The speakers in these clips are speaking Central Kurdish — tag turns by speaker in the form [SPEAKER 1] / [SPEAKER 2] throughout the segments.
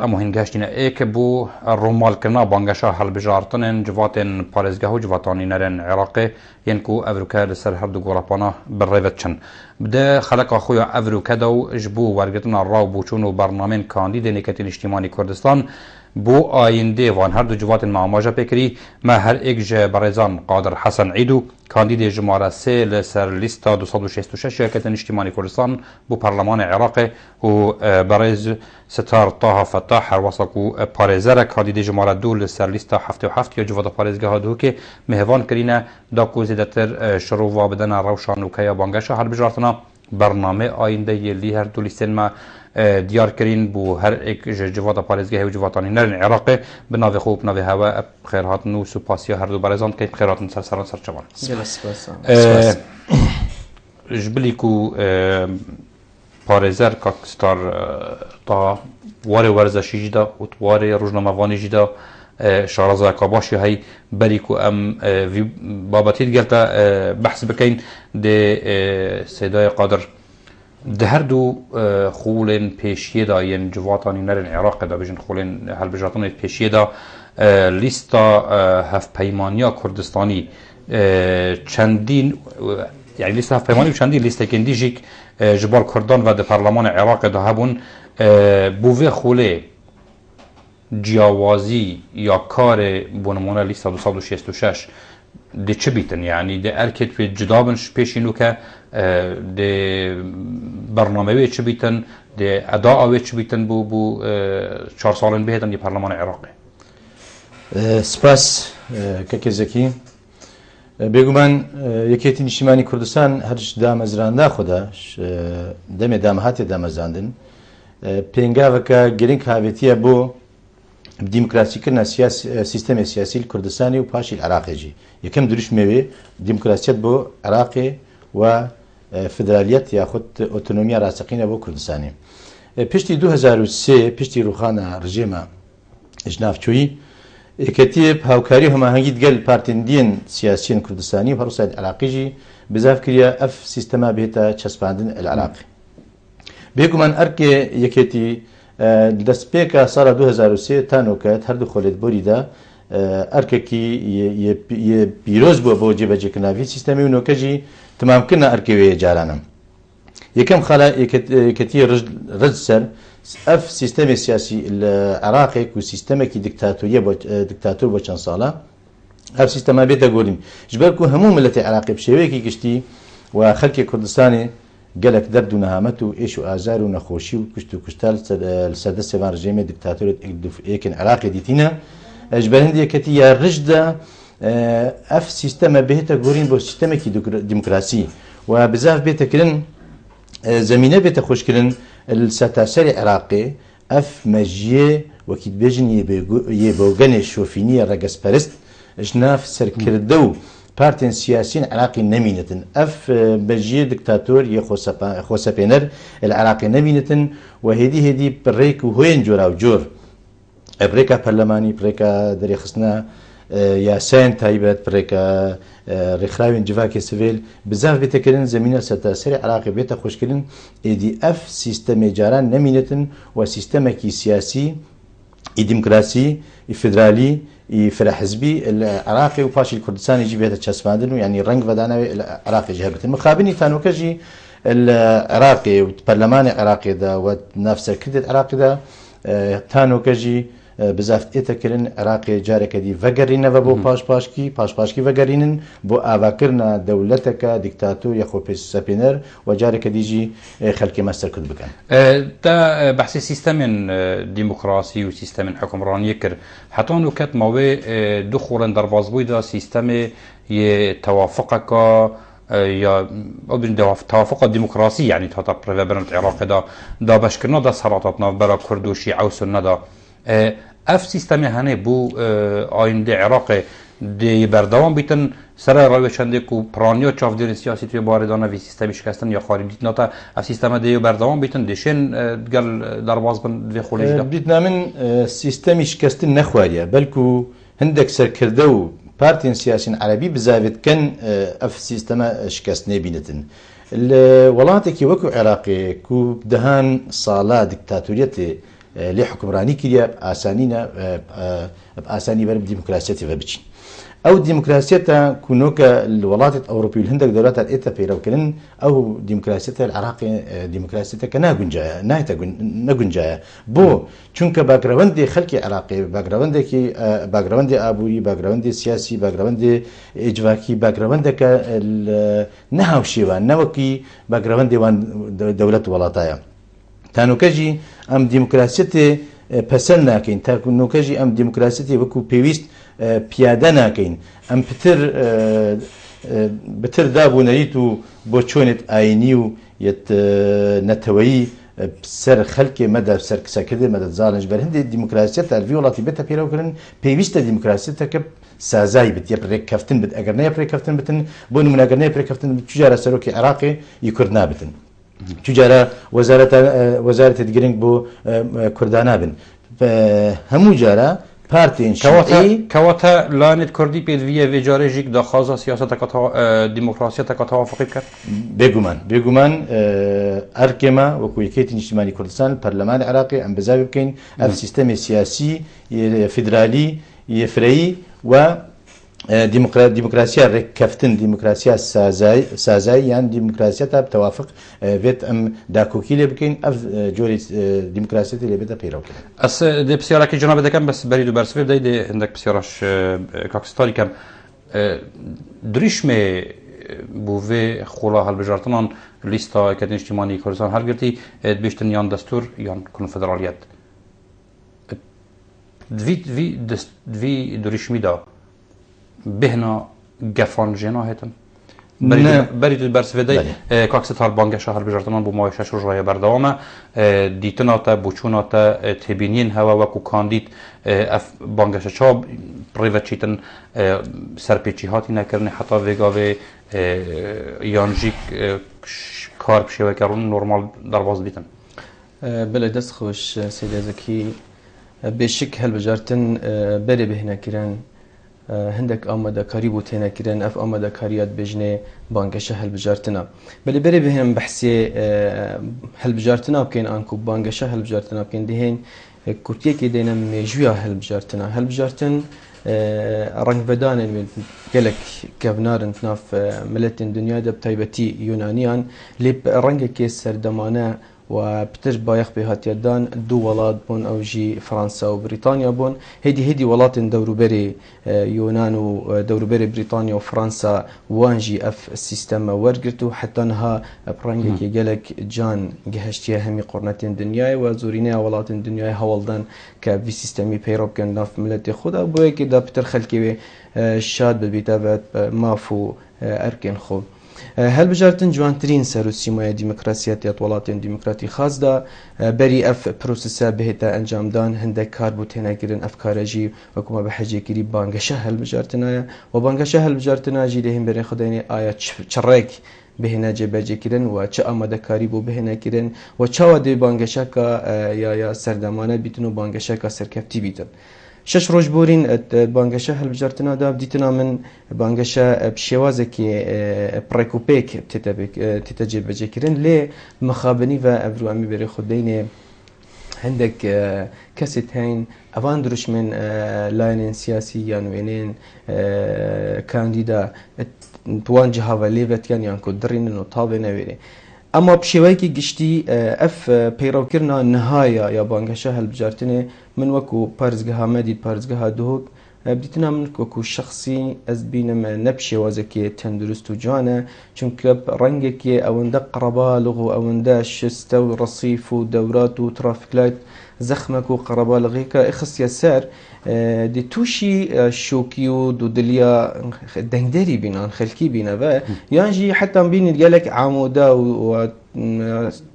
[SPEAKER 1] اما هنگاشتین ایک بو رومال کرنا بانگشا حل بجارتن جواتن پارزگاه و جواتانی نرن عراقی ینکو افروکا لسر هر دو گوراپانا بالريفت چن بده خلق اخويا افروکا دو جبو ورگتنا راو بوچون و برنامه کاندید نکتین اجتماعی کردستان بو آینده وان هر دو جوات معماجه بکری ما هر ایک جه برزان قادر حسن عیدو کاندید جماره 3 لسر لیستا 266 شرکت اجتماعی کردستان بو پارلمان عراق و برز ستار طه فتاح وسقو پاريزر کاندید جماره 2 لسر لیستا 77 یا جوات پاريزگاه دو که مهوان کرینه دا کو زیاتر شروع و بدن روشان و کیا بانگش هر بجارتنا برنامه آینده یلی هر دو لیستن ما دیار کرین بو هر ایک جوات پاريزگاه و جواتانی نرن عراق بناو خوب ناو هوا خیرات نو سپاسیا هر دو برزان که خیرات سر چوان جبلی کو پاريزر کاکستار تا واره ورزشی جدا و واره روزنامه وانی جدا شارزا کاباشی های بری کو ام بابتید گلتا بحث بکین ده سیدای قادر ده هر دو خولن پیشیه دا ین جواتانی نرن عراق دا بجن خولن هل بجاتان پیشیه دا لیستا هفت پیمانیا کردستانی چندین یعنی لیست هفت پیمانی و چندین لیست کندی جیک جبال کردان و ده پارلمان عراق دا هبون بوه خوله جیاوازی یا کار بونمونه لیست 266 ده چه بیتن یعنی ده ارکت به جدابنش پیشینو که ده برنامه چه بیتن ده اداء چه بیتن بو 4 سالن بهتن دی پارلمان عراقی
[SPEAKER 2] سپاس که زکی بگو من یکیتی نشیمانی کردستان هرچ دامزرانده خودش دم هات دامزراندن پنگاو که گرینگ هاویتیه بو ديمقراطي كنا سيستم سياسي الكردستاني وباشي العراقي جي يكم درش ميوي ديمقراطيات بو عراقي و فدراليات ياخد اوتونوميا راسقين بو كردستاني بيشتي 2003 بيشتي روخانا رجيما اجناف چوي كتيب هاوكاري هما هنجيد قال بارتندين سياسيين كردستاني وهروسا العراقي جي بزاف كريا اف سيستما بيتا تشسباندن العراقي بيكو من اركي يكتي دەستپێکە ساڵە 2003 تانۆکات هەردوو خۆلێت بۆریدا ئەرکێکی پیرۆز بووە بۆ جێبەجێکردناوی سیستەمی و نۆکەژی تمامکردنە ئەرکێوەیە جارانم یەکەم خاڵە یەکەتی ڕج سەر ئەف سیستەمی سیاسی عراقێک و سیستەمێکی دیکتاتۆر بۆ چەند ساڵە ئەف سیستەما بێتە گۆرین ژبەر و هەموو ملەتی عراقی بشێوەیەکی گشتی و خەڵکی کوردستانی گەلک دەرد و نەهامەت و ئێش و ئازار و نەخۆشی و کوشت و کوشتال سەردەست سێوان ڕژێمی دیکتاتۆرێت یەکن عراقی دیتینە ژبەر هەندێکەتی یا ڕژدا ئەف سیستەمە بێتە گۆرین بۆ سیستەمێکی دیموکراسی و بزاف بێتەکردن زەمینە بێتە خۆشکردن سەرتاسەری عراقی ئەف مەژیێ وەکیت بێژن یێ بۆگەنێ شۆفینیە ڕەگەزپەرست ژناف سەرکردە و بارتين سياسيين عراقي نمينتن اف بجيه دكتاتور خوسبينر العراقي نمينتن وهدي بريك وهين جورا وجور بريكا برلماني بريكا دري خصنا يا سين تايبت بريكا رخراوين جواكي سيفيل بزاف بيتكلن زمينه ستاسري عراقي بيتا خوشكلن اي اف سيستم جاران نمينتن وسيستمكي سياسي ديمقراطي فيدرالي فرحزبي العراقي وفاشي الكردستاني يجي بهذا تشسفاندن يعني رنج بدانا العراقي جهبت مخابني تانوكجي العراقي والبرلمان العراقي ده ونفس الكرد العراقي ده تانوكجي بزاف اتكرن عراقي جارك دي فقرين بو باش فقرين بو افاكرنا دولتك ديكتاتور يخو سابينر وجارك ديجي خلقي ماستر كد بكان
[SPEAKER 1] تا بحث سيستم ديمقراطي وسيستم حكمراني يكر حتى انه كانت موي دخولا دربازبوي دا سيستم يتوافقك یا توافق ديمقراطي يعني تاتا بريفرنت العراق دا بشكرنا دا سراطاتنا برا كرد و شيعة و سنة دا اف سیستمی هنه بو آینده عراق دی بردوام بیتن سر رای چنده کو پرانیا چافدار سیاسی توی باردانه وی سیستمی شکستن یا خارج دیت ناتا اف سیستم دی بردوام بیتن دیشن گل درواز بن وی خولج دا
[SPEAKER 2] بیتنا من سیستمی شکستن نخواریه بلکو هندک سرکرده و پارتین سیاسی عربی بزاوت کن اف سیستم شکست نبینتن الولايات كي وكو عراقي كو دهان صالة ديكتاتورية لێ حکمڕانی کردە ئاسانی بەرم دیموکراسیەتی بە بچین ئەو دیموکراسیەتە کوونۆکە وڵاتێت ئەوروپی هەندێک دەوڵاتات ئێتە پەیڕەوکردن ئەو دیموکراسیەتە عراقی دیموکراسیەتەکە نەگونجایە بۆ چونکە باگراوەندی خەڵکی عراقی باگراوەندی ئابووری باگراوەندی سیاسی باگراوەندی ئیجواکی باگراوەندەکە نەهاوشێوان نەوەکی باگراوەندی وان دەوڵەت وڵاتایە تانوکەژی ئەم دیموکراسیەتێ پەسەند ناکەین تاکوونۆکەژی ئەم دیموکراسیەتی وەکو پێویست پیادە ناکەین ئەم بتر دابوونەریت و بۆ چۆنێت ئاینی و نەتەوەیی سەر خەلکێ مەدە سەر کسەکردێ مەدەزانش بەر هەندێک دیموکراسیەت ئەلڤی وڵاتی بێتە پێرەوکردن پێویستە دیموکراسیەتەکە سازایی بێت یە ڕێککەفتن بێت ئەگەر نەیە ڕێککەفتن بتن بۆ نمونەگەر نەیە ڕێککەفتن چجارە سەرۆکی عێراقی یکورد نابتن چجارە وەزارەتێت گرنگ بۆ کوردانە بن هەموو جارە پارتین
[SPEAKER 1] کەواتە لایەنێت کوردی پێویە وێجارێژێک داخوازە سیاسەتەکە دیموکراسیەتەکە تەوافقی بکات
[SPEAKER 2] بێگومان ئەرکێمە وەکو یەکێتی نیشتیمانی کوردستان پەرلەمانی عێراقی ئەم بەزاوی بکەین ئەم سیستەمی سیاسی فیدرالی یەفرەیی و دیموکراسیا ڕێککەفتن دیموکراسیا سازایی یان دیموکراسیەتە تەوافق بێت ئەم داکۆکی لێ بکەین ئەف جۆری دیموکراسیەتی لێ بێتە پەیڕەوکردن
[SPEAKER 1] ئەس دێ پرسیارێکی جەناب دەکەم بەس بەری و بەرسفێ دەی دێ هەندێک پرسیارەش کاکستاری کەم دریشمێ بۆ vê xola hilbijartinan lîsta Yekîtî Niştimanî Kurdistan hilgirtî dibêjtin yan destûr yan konfederaliyet divî durîşmî da bihna gefan jêna hêtin berî tu bersivê de kaksetar bangeşa hilbijartinan bû mavê şeş roj raya berdewam e dîtina te bûçûna te têbîniyên hewa wekû kandît ev bangeşa çawa rêve çîtin serpêçî hatî nekirine heta vêgavê yan jî kar bi şêweke normal derbas dîtin
[SPEAKER 3] بله دست خوش سید زکی بشک هلبجارتن بری بهنه کرن هندک آماده کاری بو تینا کرن اف آماده کاریات بجنه بانگشه هلبجارتنا بله بری بهم بحثی هلبجارتنا بکن آنکو بانگشه هلبجارتنا بکن دهین کورتیه که دینم میجویا هلبجارتن رنگ بدان گلک گونارن ناف ملت دنیا دب تایبتی یونانیان لیب رنگ که سردمانه و بتر بايخ بهاتيدان دو ولاد بون او جي فرنسا وبريطانيا بون هدي ولات دوروبري يونان ودوروبري بريطانيا وفرنسا وانجي اف السيستم ورقرتو حتى انها برانجي جالك جان جهشتيا همي قرنتين دنيا وزورينيا ولات دنيا هولدان كفي سيستمي بيروب كان ناف ملتي خدا بوي كده بتر خلكي شاد بالبيتابات مافو اركن خو هلبجارتن جوانترین سر و سیمای دیموکراسیت وڵاتین دیموکراتی خاص دا بری اف پروسسا بهتا انجام دان هندک کار بو تینا گرن افکارجی وکما به حجی کری بانگشه هلبجارتنایا و بانگشه هلبجارتنا جی لهم بری خداینی آیا چرک بهنا جبهه کردن و چه آماده کاری بو بهنا کردن و چه ودی بانگشه کا یا سردمانه بیتن و بانگشه کا سرکفتی بیتن شش روز بورین بانگشه هلبجارتنا دا بدیتنا من بانگشه بشوازه که پرکوپیک تتجیب بجکرین لی مخابنی و ابرو امی بری خودینه هندک کسی هین اوان دروش من لاین سیاسی یا نوینین کاندیدا توان جهاو لیوت یان کدرین و طابه نویری اما بشوایی که گشتی اف پیرو کرنا نهایا یا بانگشه هلبجارتنه من وكو بارزگاه مدید بارزگاه دوک بديتنا من وكو شخصي از بينم نبشي وزكي تندرست جانا چونك رنگك اوندا قربا لغو اوندا شست ورصيف ودورات وترافيك لايت زخمك وقربا لغيك اخص يسار دي توشي شوكيو دودليا دنگدري بينا خلكي بينا با يانجي حتى بين قالك عمودا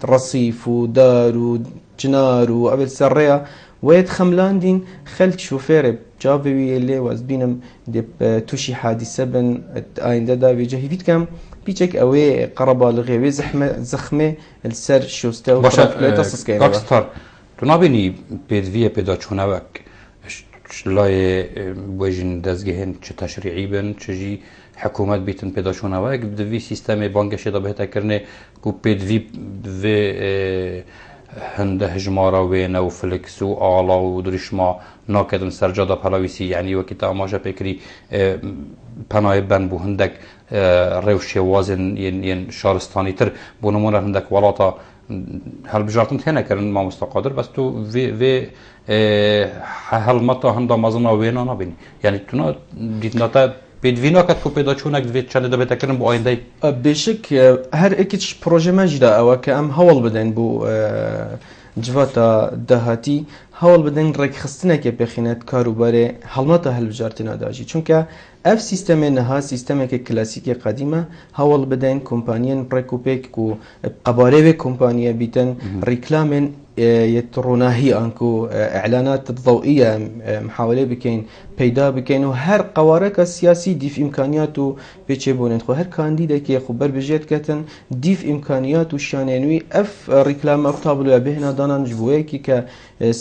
[SPEAKER 3] ورصيف ودار وجنار وقبل سريا ويد خملاندين خلت شوفير جابوي اللي وازبينم دي توشي حادثة بن آينده دا بيجهي فيت كم بيجك اوي قربا لغيوي زخمه السر شوسته
[SPEAKER 1] باشا كاكستار تو نابيني بيدفيه بيدا چونوك شلای بوجين دزگهن چه تشریعی بن چجی حکومت بیتن پیدا چونوك بدوی سیستم بانگش دا بهتا کرنه کو پیدوی هەندە هژمارە وێنە و فلکس و ئاڵا و دریشما ناکردن سەرجادا پەلاویسی یعنی وەکی تا ئاماژە پێکری پەنایە بەن بوو هەندێک ڕێو شێوازن یەن شارستانی تر بۆ نمونە هەندێک وڵاتە هەڵبژارتن تێنەکردن مامۆستا قادر بەس تو vê هەڵمەتا هەندا مەزنا وێنە نابینی یعنی تو دیتناتە پێدوی ناکات کو پێدا چوونێک دەبێت چەندە دەبێتەکردن بۆ ئایندەی
[SPEAKER 3] بێشک هەر ئێکیش پرۆژەمەژدا ئەوە کە ئەم هەوڵ بدەن بۆ جواتە داهاتی هەوڵ بدەن ڕێکخستنێکە پێخینێت کاروبارێ هەڵمەتە هەلبژارتنەداژی چونکە ئەف سیستەمێ نەها سیستەمێکی کلاسیکی قدیمە هەوڵ بدەین کۆمپانیان ڕێکوپێک و قەبارەوێ کۆمپانیە بیتن ڕیکلامێن ڕۆناهی ئەنکو ئەعلانات ضوئیە محاولێ بکەین پەیدا بکەین و هەر قەوارەکە سیاسی دیف ئیمکانیات و پێچێبوونێت خۆ هەر کاندیدێکی خۆ بەربژێت کەتن دیف ئیمکانیات و شانێنووی ئەف ڕیکلامە تابلوە بهێنادانان ژبووەیەکی کە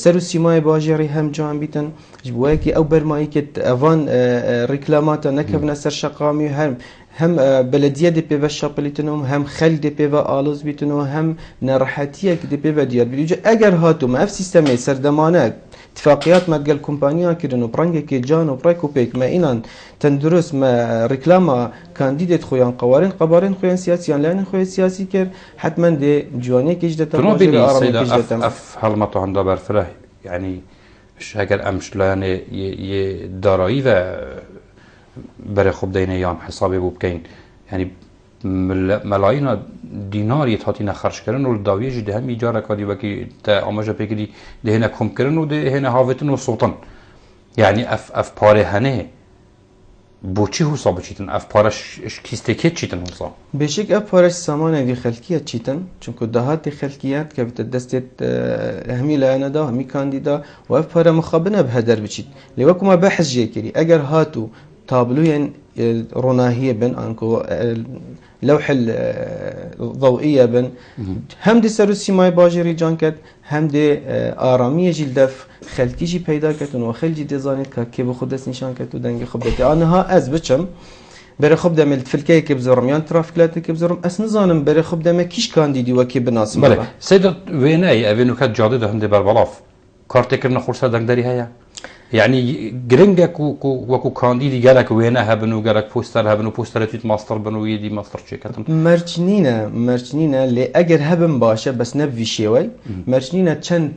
[SPEAKER 3] سەر و سیمای باژێڕی هەم جوان بیتن ژبووەیەکی ئەو بەرماییکت ئەوان ڕیکلاماتە نەکەبنە سەر شەقامی هم بلدیه دی پیو شاپلیتنم هم خل دی پیو آلوز بیتنم هم ناراحتیه که دی پیو دیار بیدوجه اگر هاتو ما اف سیستمی سردمانه اتفاقیات ما قال کمپانیا کردن و برنگه که جان و برایکو پیک ما اینان تندرست ما رکلاما کاندیدت خویان قوارن خویان سیاسیان لان خوی سیاسی کرد حتما دی جوانی کیش دتا
[SPEAKER 1] تنو آرامی کیش دتا اف حلمتو هندا برفره يعني اگر امش لان ي دارایی و برای خوب دینه یان حسابی بو بکین یعنی ملايين دینار یتهاتینا خرج کردن و داویه جده هم ایجاره کادی وکی تا آماجه پیکری ده هنه کم کردن و ده هنه هاوتن و صوتن یعنی اف پاره هنه بو چی حساب چیتن اف پارش کیستکیت چیتن حساب
[SPEAKER 3] بشک اف پارش سامانه دی خلقیت چیتن چونکو دهات دی خلقیت که بت دستت همی لعنه دا همی کاندیدا و اف پاره مخابنه به هدر بچیت لیوکو ما بحث جه کری اگر هاتو تابلوين روناهية بن أنكو لوح الضوئية بن هم دي سروسي ماي باجري جانكت هم دي آرامية جلدف خلقي جي پیدا كتن و خلقي دي زانت كي بخودس نشان كتو دنگي خبتي آنها از بچم برای خوب دم فلکه که بزرم یان ترافیکلاتی که بزرم اصلا نزانم برای خوب دم کیش کاندیدی و کی بناسم
[SPEAKER 1] بله سید وینه اوینو که جاده ده هنده بربلاف کارت کرنا خورسا دنگداری هیا يعني جرينجك وكو كانديدي جالك وينه هبنو جالك بوستر هبنو بوستر تيت ماستر بنو يدي ماستر شيكاتن
[SPEAKER 3] مرچنينا اللي اگر هبن باشه بس نبي شيوي مرچنينا چند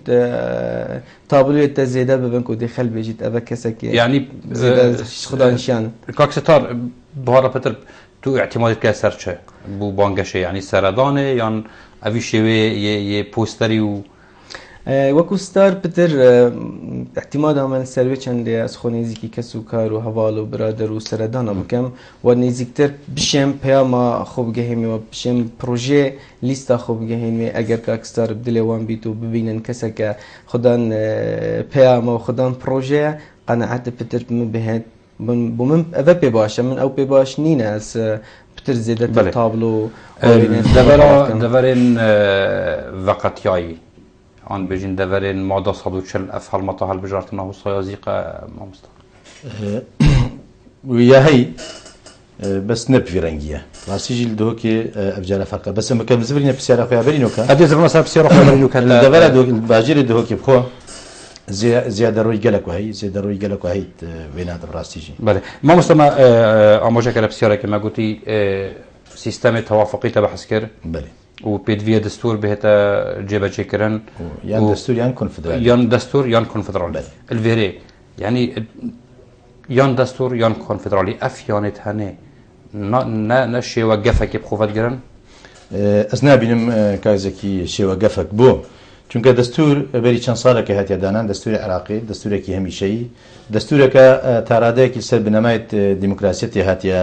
[SPEAKER 3] تابلو تزيده ببنكو دي خل بيجيت ابا كسك
[SPEAKER 1] يعني
[SPEAKER 3] زيده خدا نشان
[SPEAKER 1] كاكستار بهارا بتر تو اعتمادك كسرچه بو بانگشه يعني سردانه يان ابي شيوي ي بوستري و
[SPEAKER 3] وەکو ستار پتر احتیمادا من سەروێ چەندێ ئەس خۆ نێزیکی کەس و کار و هەواڵ و برادەر و سەردانە بکەم و نێزیکتر بشێم پەیاما خۆ بگەهێنمەوە بشێم پرۆژێ لیستا خۆ بگەهێنمێ ئەگەر کاکستار بدلێوان بیت و ببینن کەسێکە خوددان پەیامە و خوددان پرۆژەیە قەنەعەتە پتر من بهێت بۆ من ئەvە پێ باشە من ئەو پێ باش نینە ئەس پتر زێدەتر تابلۆ
[SPEAKER 1] دەبەرێن ڤەقەتیایی آن بجين دورين مادا صدو چل افعال مطاهل بجارتنا و صيازيقة مامستا
[SPEAKER 2] ويا هي بس نب في رنجية راسي جيل دوكي افجال فرقة بس ما كان زبرنا بسيارة خويا برينوكا
[SPEAKER 1] ادي زبرنا ساب بسيارة خويا برينوكا
[SPEAKER 2] دورا دوك باجير دوكي بخو زيادة روي قالك وهي زيادة روي قالك وهي بينات براسي جي
[SPEAKER 1] بله ما مستمع اموجه كلا بسيارة كما قلتي سيستم توافقي تبحث كر
[SPEAKER 2] بله
[SPEAKER 1] و بيدفيا دستور بهتا جيبا تشيكرن
[SPEAKER 2] يان دستور يان كونفدرالي
[SPEAKER 1] يان دستور يان كونفدرالي الفيري يعني يان دستور يان كونفدرالي اف يانت هنه نا شي وقفك بخوفت جرن
[SPEAKER 2] اسنا بينم كازكي شي وقفك بو چونکە دەستور بەری چەند ساڵێکی هاتیە دانان دەستوری عراقی دەستورێکی هەمیشەیی دەستورێکە تاڕادەیەکی سەر بنەمایت دیموکراسیەتی هاتیە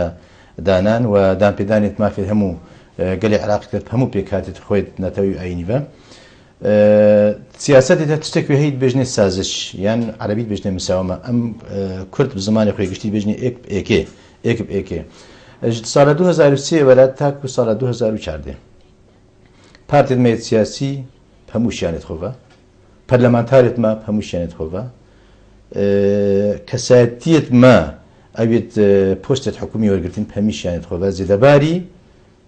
[SPEAKER 2] دانان و دانپێدانێت مافی هەموو گەلی عراقی کرد هەموو پێک هاتێت خۆیت نەتەوەی ئاینیڤە سیاسەتی تشتێک هەیت بێژنێ سازش یان عەرەبیت بێژنێ مساومە ئەم کورد بزمانی خۆی گشتی بێژنێ ئێک ئێکێ ساڵە 2003 وەرات تاکو ساڵە 2014 پارتێت مەیت سیاسی هەمووشیانێت خۆڤە پەرلەمانتارێت مە هەمووشیانێت خۆڤە کەسایەتیت مە ئەوێت پۆستێت حکومی وەرگرتن هەمیشیانێت خۆڤە زێدەباری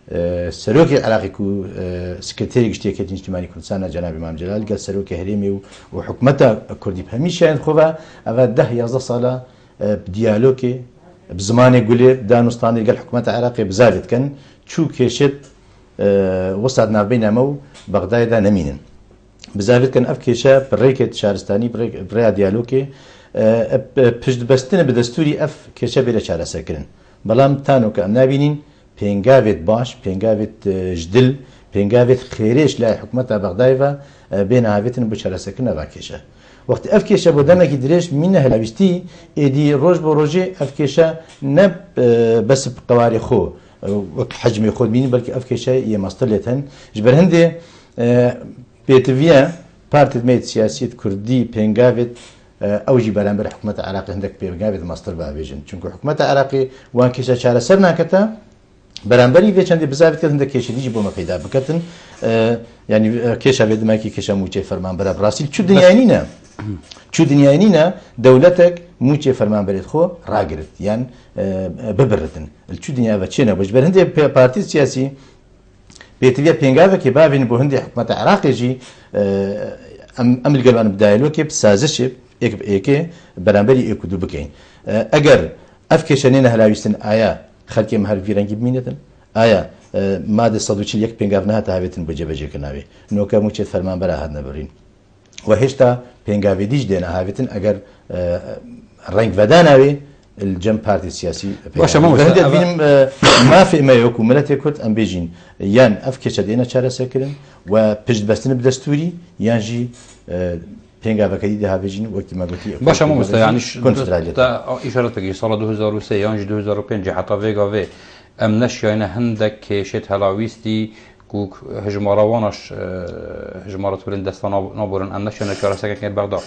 [SPEAKER 2] سەرۆکی عراقی و سکرتێری گشتیەکەتی نیشتیمانی کوردستانە جەنابی مام جەلال گەل سەرۆکی هەرێمی و حکوومەتە کوردی هەمیشیان خۆڤە ئەوە 10-11 ساڵە دیالۆکێ بزمانێ گولێ دانوستانی گەل حکوومەتە عراقی بزاوێت کەن چوو کێشێت وەسات ناوبەی نامە و بەغدایدا نەمینن بزاوێت کەن ئەف کێشە بڕێکێت شارستانی بڕێیا دیالۆکێ پشتبەستنە بە دەستوری ئەف کێشە بێرە چارەسەرکردن بەڵام تانۆکە ئەم نابینین پێنگاوێت باش پێنگاوێت ژدل پێنگاوێت خێرێش لای حکوومەتە بەغدایڤە بێنە هاوێتن بۆ چارەسەرکردنە با کێشە وەختی ئەف کێشە بۆ دەمێکی درێژ مینە هەلاویستی ئێدی ڕۆژ بۆ ڕۆژێ ئەف کێشە نە بەس قەواری خۆ وەک حەجمی خۆت بینی بەڵکە ئەف کێشە یێمەستە لێت هەن ji ber هەندێ پێتڤە پارتێت سیاسیت کوردی پێنگاوێت ئەوژی بەرامبەر حکوومەتە عراقی هەندێک پێنگاوێت مەستەر بابێژن چونکە حکوومەتە عراقی وان کێشە چارەسەر ناکەتە بەرامبەری وێ چەندی بزاوێت کردن کێشە دیژی بۆمە پەیدا بکەتن ینی کێشە بێ دماکی کێشە موچێ فەرمانبەرە بڕاستی چوو دنیاینینە چوو دنیاینینە دەولەتێک موچێ فەرمانبەرێت خۆ ڕاگرت یان ببرتن چوو دنیا بە چێنە بەش بەر هەندێک پارتی سیاسی پێتویە پێنگاوێکی باوێن بۆ هەندێک حکوومەتە عراقیژی ئەم لەگەڵوان بدایلۆکێ سازشێ ئێکێ بەرامبەری ئێک و دوو بکەین ئەگەر ئەف کێشەنێنە هەلاویستن ئایا خەڵکی هەروی ڕەنگی ببینێتن ئایا مادە 141 پێنگاو نهاتە هاوێتن بە جێبەجێکردناوێ نۆکە موچێت فەرمانبەرە هات نەبڕین و هێشتا پێنگاوێ دیش دێنە هاوێتن ئەگەر ڕنگ بەدا ناوێ الجەم پارتی سیاسی بینم مافی ئێمە وەکو ملەتێ کورد ئەم بێژین یان ئەف کێشە دێنە چارەسەرکردن و پشت بەستن بدەستوری یانژی پێنگاوەکەی داهابێژین وەکی مەگوتی
[SPEAKER 1] باشە مامۆستا یانیش ئیشارەتێکی ساڵە 2023 یانژی 2005 حتا vێگاوێ ئەم نەشیانە هەندێک کێشێت هەلاویستی و هژمارەوانش هژمارەت برن دەستان نابورن ئەم نەشیانە چارەسەرکردن بەغدا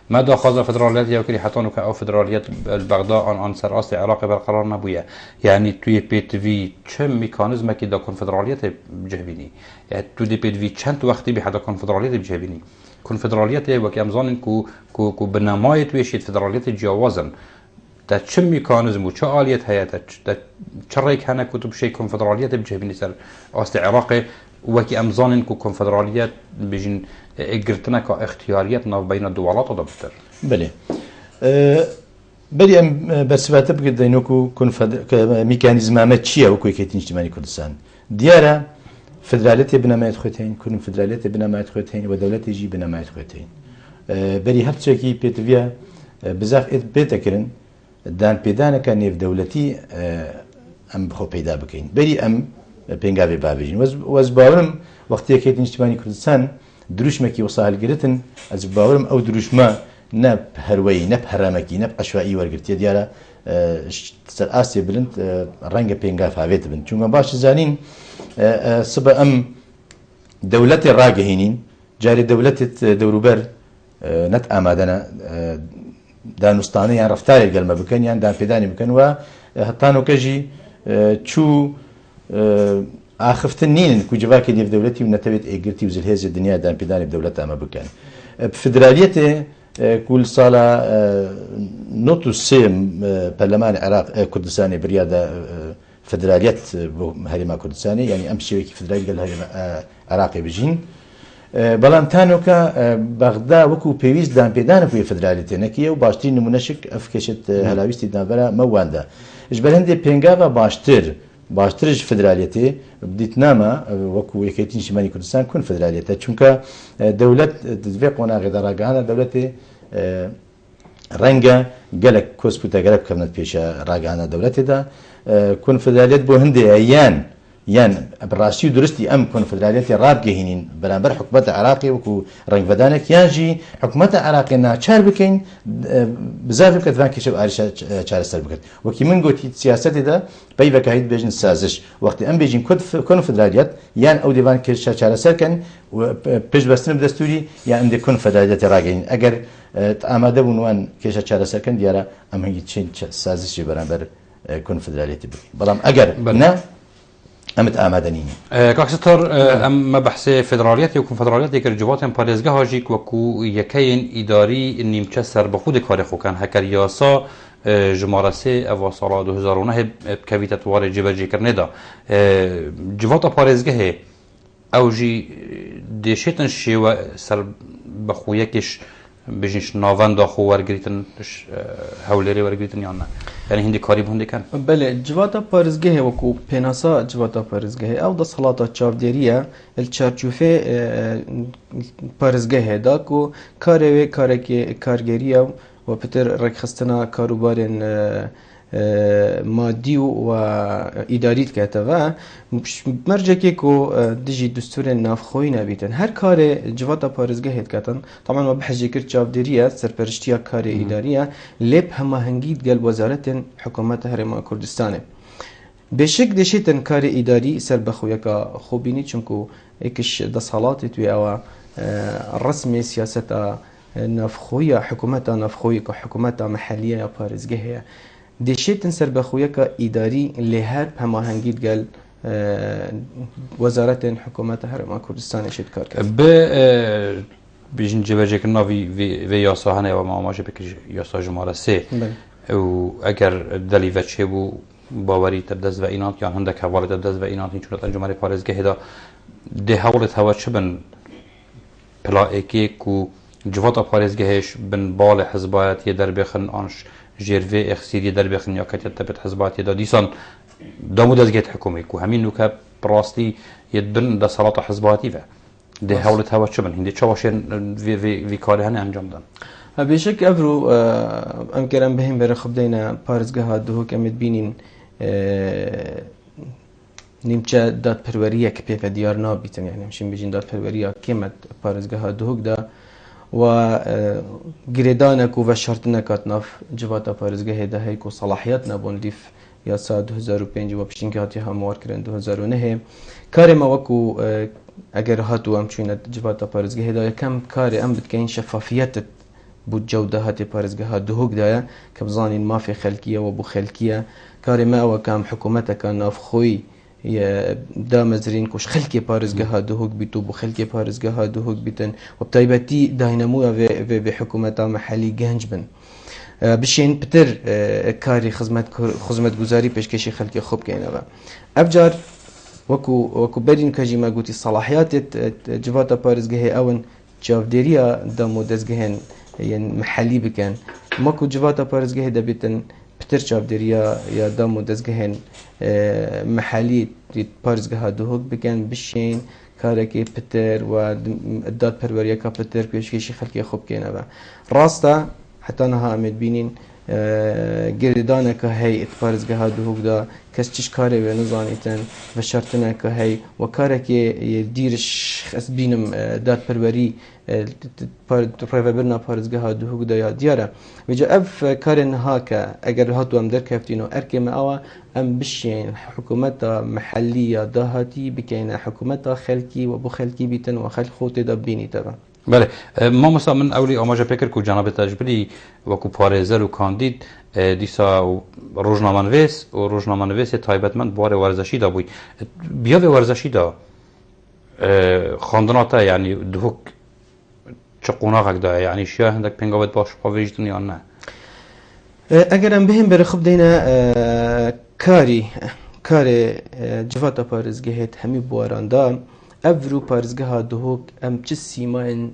[SPEAKER 1] ما داخوازە فدرالیت یاکری حتا نوکە ئەو فدرالیت بەغدا آن سەر ئاستی عراقی بەرقەرار نەبووە یعنی توی پێتڤی چه میکانیزمێکی دا کنفدرالیت بجهبینی تو دی پێتڤی چەند وەختی بێ حتا کنفدرالیت بجهبینی کنفدرالیت وەکی ئەمزانین کو بنەمای توێشێت فدرالیت جیاوازن دا چه میکانیزم و چه آلیت هەیە چه ڕێک هەنە کو تو بشەی کنفدرالیت بجهبینی سەر ئاستی عراقی وەکی ئەمزانین کو کنفدرالیت بژین گرتنەکە اختیاریت ناوبەینە دوو وڵاتەدا بتر
[SPEAKER 2] بەێ بەری ئەم بەرسباتە بگردین وەکو میکانیزمامە چییە وەکو یەکێتی نیشتیمانی کوردستان دیارە فدرالیتی بنەمایەت خۆتین کوردم فدرالیتی بنەمایەت خۆتین و دەوڵەتێکی بنەمایەت خۆتین بەری هەرچێکی پێتڤە بزاف بێتەکردن دان پێدانەکە نێودەوڵەتی ئەم بخۆ پەیدا بکەین بەری ئەم پێنگاوێ بابێژین وەز باوەرم وەختی یەکێتی نیشتیمانی کوردستان دروشمێکی وەسا هەلگرتن ئەز باوەرم ئەو دروشمە نە هەروەی نە هەرامەکی نە عەشوایی وەرگرتیە دیارە سەر ئاسێ بلند ڕەنگە پێنگاو هاوێت بن چونکە باش زانین سبە ئەم دەوڵەتی ڕاگەهێنین جارێ دەوڵەتت دەوروبەر نەت ئامادەنە دانوستانە یان ڕفتارێک گەلمە بکەن یان دانپێدانی بکەن و هەتانۆکەژی چوو ئاخفتن نینن کوجباکی نێودەوڵەتی و نەتەوێت ئێگرتی و زلهێزی دنیا دانپێدانی دەوڵەت ئەمە بکەن فدرالیەتێ کول ساڵە 93 پەرلەمانی عێراق کوردستانی بریادا فدرالیەت بۆ هەرێما کوردستانی ینی ئەم شێوەیەکی فدرالی گەل عێراقی بژین بەڵام تانۆکە بەغدا وەکو پێویست دانپێدانە بۆیە فدرالیەتێ نەکیە و باشترین نمونەشک ئەف کێشێت هەلاویستی دابەرە مەواندا ژ بەر هەندێک پێنگاوە باشترش فدرالیەتێ بدیت نامە وەکو یەکێتی نیشتیمانی کوردستان کون فدرالیەتە چونکە دەوڵەت دوێ قۆناغێدا ڕاگەهانە دەوڵەتێ ڕەنگە گەلک کۆسپوتە گەلک بکەمنێت پێشە ڕاگەهانە دەوڵەتێدا کون فدرالیەت بۆ هەندێ یان بڕاستی و درستی ئەم کۆنفدرالیەتی ڕابگەهێنین بەرامبەر حکوومەتە عراقی وەکو ڕنگبەدانێک یانژی حکوومەتە عراقی ناچار بکەین بزاف کەتوان کێشە ئاریشە چارەسەر بکرد وەکی من گوتی سیاسەتێدا پەی بەکایت بێژن سازش وەختی ئەم بێژین کۆنفدرالیەت یان ئەو دەوان کێشە چارەسەرکەن پشت بەستن دەستوری یان ئەندێک کۆنفدرالیەتی ڕاگەین ئەگەر ئامادە بوون وان کێشە چارەسەرکەن دیارە ئەم هەنگی چین سازشی بەرامبەر کۆنفدرالیەتی بکەین بەڵام ئەگەر نه امت آمدنين
[SPEAKER 1] كاكستر اما بحث فدراليات يكون فدراليات يكرجوات باريزگاه هاجيك وكو يكين اداري نيمچه سر بخود کار خو كان هكر ياسا جمارسه او سال 2009 بكويتة وار جبرجي كرندا جوات باريزگاه او جي دشتن شي سر بخويكش بجنش ناوان دا خو ورگریتن هولری ورگریتن یا نه یعنی هندی کاری بونده کن
[SPEAKER 3] بله جواتا پارزگه وکو پیناسا جواتا پارزگه او دا صلاتا چاودریه الچارچوفه پارزگه دا کو کاروی کارگریه و پتر رکخستنا کاروبارن مادی و اداریت کهتا و مرجکی کو دجی دستور نافخوی نبیتن هر کار جواتا پارزگه هد کتن طبعا ما بحجی کرد چاودریه سرپرشتیا کار اداریه لب همه هنگید گل وزارت حکومت هرما کردستانه بشک دشیتن کار اداری سر بخویا که خوبینی چونکو اکش دسالات توی او رسم سیاست نافخویا حکومت نافخوی که حکومت محلیه یا پارزگه هه دشیتن سر بخویا که اداری لهر همه هنگید گل وزارت حکومت هرما کردستان شد کار کرد
[SPEAKER 1] به بیشتر جبهه که ناوی و یاسا هنه و معامله بکش یاسا جماره سه و اگر دلیل چه بو باوری تبدز و اینات یا هندک حواله تبدز و اینات این چون جماره پارزگه دا ده حواله هوا چه بن پلاکی کو جوات پارزگهش بن بال حزبایت در بخن آنش جرفه اخسیری در بخن یا کتیت تبت حزبایت دا دیسان دامود از گیت حکومی کو همین نکه براستی یدبن دا صلاة حزبایتی و ده حولت هوا چه بن هنده چه باشین وی کاره هنه انجام دن
[SPEAKER 3] بشک افرو ام کرم بهم بر خب دینا پارزگاه دهو کمت بینین نیمچه داد پروریه که پیف دیار نابیتن یعنی همشین بجین داد پروریه کمت پارزگاه دهو دا و گریدانک و شرطنکات ناف جواتا پارزگاه ده هی کو صلاحیت نبون لیف یا سال 2005 و پشتین که هاتی هموار کردن 2009 کار ما وکو اگر هاتو هم چون جواتا پارزگاه ده کم کار ام بتکین شفافیت بود جوده هاتی پارزگاه دهوک دایا که بزانین ما في خلقیه و بو خلقیه کار ما و کم حکومت کان ناف خوی دا مزرين كوش خلقي بارزگاه دهوك بيتو بو خلقي بارزگاه دهوك بيتن وبتايبتي داينامو في حكومات محلي گنج بن بشين بتر كاري خدمت گزاري پیشکشی خلقي خوب كينا ابجار وكو بدين كجي ما قلتي صلاحيات جواتا بارزگاه اون جافديريا دامو دزگهن يعني محلي بكن ماكو جواتا بارزگاه دا بيتن پتر چاودریا یا دامو دزگهن محلی پارزگاه دهوک بکن بشین کارکی پتر و داد پروریا کا پتر پیشکشی خلقی خوب کنه و راستا حتی نها امید بینین گردانه که هی پارزگاه دهوک دا کس چیش کاری و نزانیتن و شرطنه که هی و کارکی دیرش خس بینم داد پروری برنا پارزگاه دهوک دا یا دیاره وجا اف کارن ها که اگر هاتو هم در کفتینو ارکم اوا ام بشین حکومت محلی داهاتی بکین حکومت خلکی و بو خلکی بیتن و خلق خوت دا بینی تبا
[SPEAKER 1] بله ما مثلا من اولی آماجه پیکر کو جناب تجبری وکو پارێزەر و کاندید دیسا ڕۆژنامەنوێس و ڕۆژنامەنوێسێ تایبەتمەند بوارێ وەرزەشی دا بووی بیاوێ وەرزەشی دا خواندناتە یعنی دهوک چه قۆناغێک دا یعنی شیا هەندێک پێنگاوێت باش پاوێژتن یان نه
[SPEAKER 3] ئەگەر ئەم بهێن بەرە خوب دەینە کارێ جڤاتە پارێزگەهێت هەمی بواراندا افرو پارزگاه دهوک ام چه سیمان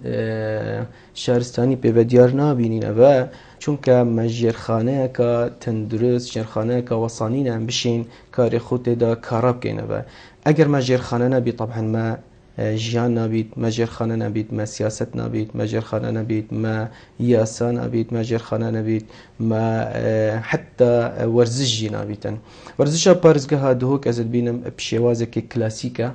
[SPEAKER 3] شهرستانی به دیار نابینین و چون که مجرخانه که تندرست شهرخانه که وصانین ام بشین کار خود دا کاراب کنه و اگر مجرخانه نبی طبعا ما جیان نبید مجرخانه نبید ما سیاست نبید مجرخانه نبید ما یاسا نبید مجرخانه نبید ما حتی ورزشی نبیدن ورزش پارزگاه دهوک از بینم بشوازه که کلاسیکه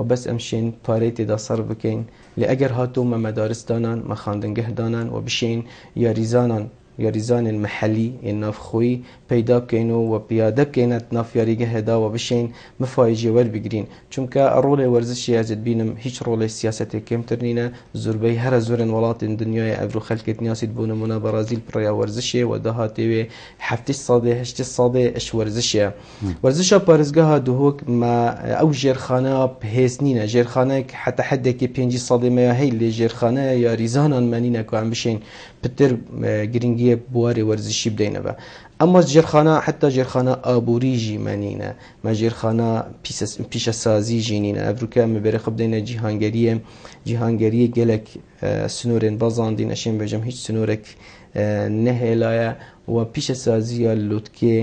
[SPEAKER 3] و بس امشین پاریتی دا صرف بکن لی اگر هاتو ما مدارس دانن ما خاندنگه دانن و بشین یا ریزانن یاریزان محلی ناف خوی پیدا بکەین و پیاده بکەینە ناف یاریگەهێدا و بشین مفایجی وەربگرین چونکە ڕۆڵی وەرزشی ئەزت بینم هیچ ڕۆڵی سیاسەتێک کەمتر نینە زۆربەی هەرە زۆرن وڵاتین دنیای ئەڤرو خەلکت نیاسیت بوو نمونە بەرازیل پڕیا وەرزشێ و داهاتێوێ 70 ساڵێ 80 ساڵێ ئەش وەرزشە وەرزشە پارێزگاها دوهۆک ئەو ژێرخانە بەهێز نینە ژێرخانەیەک حتا حدێکی 5 ساڵێ مەیە هەی لێ ژێرخانەیە یاریزانان مەنینە کە ئەم بشین پتر گرنگیە بواری وەرزشی بدەینەوە ئەمە ژێرخانە حتا ژێرخانە ئابووریژی مەنینە مە ژێرخانە پیشەسازیژی نینە ئەڤروکە مەبێرە بدەینە جیهانگەریە گەلێک سنوورێن بەزاندی نەشێن بێژەم هیچ سنوورێک نەهێلایە و پیشەسازیە لوتکێ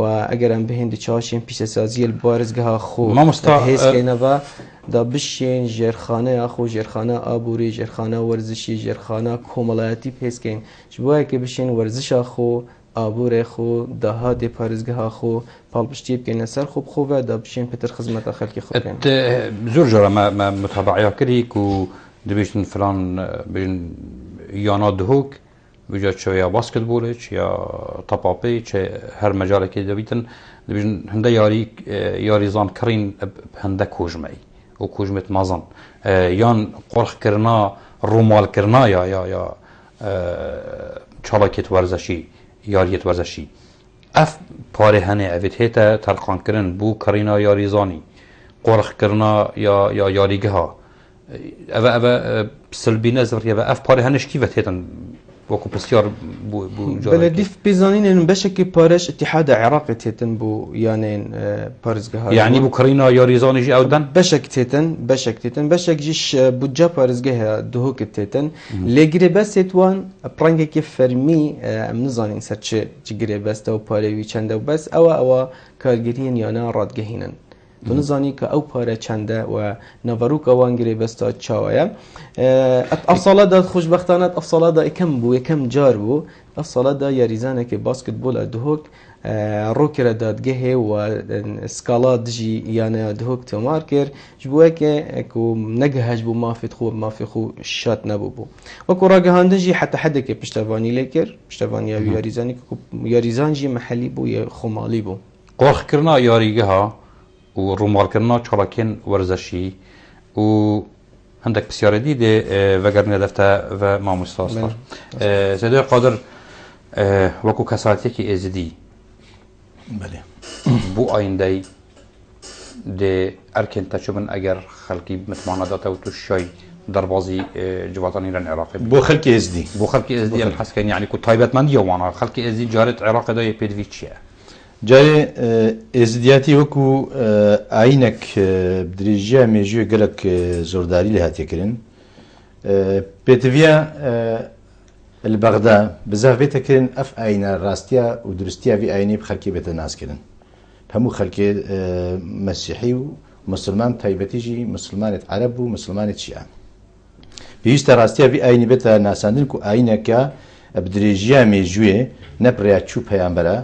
[SPEAKER 3] و ئەگەر ئەم بهێن چاشێن پیشەسازیە بارزگەها خۆ هێزکەینەوە دا بشین ژێرخانەیە خۆ ژێرخانە ئابووری ژێرخانە وەرزشی ژێرخانە کۆمەڵایەتی پێسکەین ji bo yekê bişên werzişa xwe aborê xwe dahatê parêzgeha xwe palpiştiyê bikەینە سەر خۆ بخۆڤە دا بشین پتر خزمەتە خەڵکی خۆ بکەین
[SPEAKER 1] زۆر جۆرە متابعەیە کردیک و دەبیشتن فلان بژن یانا دهۆک بجا چه یا باسکتبول چه یا طپاپی چه هر مجالێکی دەبیتن دەبیژن هەندە یاریزان کڕین هەندە کوژمەی و کوژمێت مازن یان قۆرخکردنا ڕووماڵکردنا یا چاڵاکێت وەرزەشی یاریەت وەرزەشی ئەف پارێ هەنێ ئەوێت هێتە تەرخانکردن بوو کڕینا یاریزانی قۆرخکردنا یا یاریگەها ئەوە سلبینە زەڤریە ئەف پارێ هەنشکی وەت هێتن وەکو پرسیار
[SPEAKER 3] بەلەدیف بێزانینێن بەشێکی پارەش اتحادە عێراقی تێتن بوو یانێن پارێزگەها
[SPEAKER 1] یعنی بوو کڕینا یاریزانیژی ئەودەن
[SPEAKER 3] بەشێک تێتن بەشێکیش بودجە پارێزگەهەیە دهۆکت تێتن لێگرێ بەستێت وان پڕەنگێکی فەرمی ئەم نزانین سەر چ گرێ بەستە و پارێوی چەندە و بەس ئەوە کارگەریان یانە ڕادگەهینن تو نزانی که او پاره چنده و نوروک وان گری بستا چاویه افصاله دا خوشبختانه افصاله دا یکم جار بو افصاله دا یاریزانه که باسکتبول دهوک رو کرده دادگه و اسکالا دجی یعنی دهوک تمار کرد جبوه که کو نگهج بو مافی خو شات نبو بو و کو راگهاندجی حتی حد که پشتوانی لیکر پشتوانی یاریزانی که یاریزانجی محلی بو یا خمالی بو
[SPEAKER 1] قرخ کرنا یاریگه ها و ڕووماڵکردنا چاڵکێن وەرزەشی و هەندێک پرسیارەتی دێ vەگەرنێ دەفتە بە مامۆستاستا زێدۆی قادر وەکو کەساتێکی ئێزدی بوو ئایندەی دێ ئەرکێن تەچ بن ئەگەر خەڵکی متمانەداتە و تووشای دەربازی جواتانی لەن عێراقی
[SPEAKER 2] بۆ خەڵکی ئێزدی
[SPEAKER 1] ئەم حەسکەن یعنی کو تایبەتمەندی وانە خەڵکی ئێزدی جارێت عێراقیدا یە پێدوی چییە
[SPEAKER 2] جارێ ئێزدیاتی وەکو ئاینێک درێژیە مێژووی گەلک زۆرداری لە هاتیەکردن پێتڤە لە بەغدا بزاف بێتەکردن ئەف ئاینە ڕاستیە و درستیاوی ئاینی خەڵکی بێتە ناسکردن هەموو خەڵکی مەسیحی و مسلمان تایبەتیژی مسلمانێت عەرەب و مسلمانێت شیعە پێویستە ڕاستیاوی ئاینی بێتە ناساندن و ئاینەکە بدرێژیە مێژوێ نەپڕیا چوو پەیامبەرە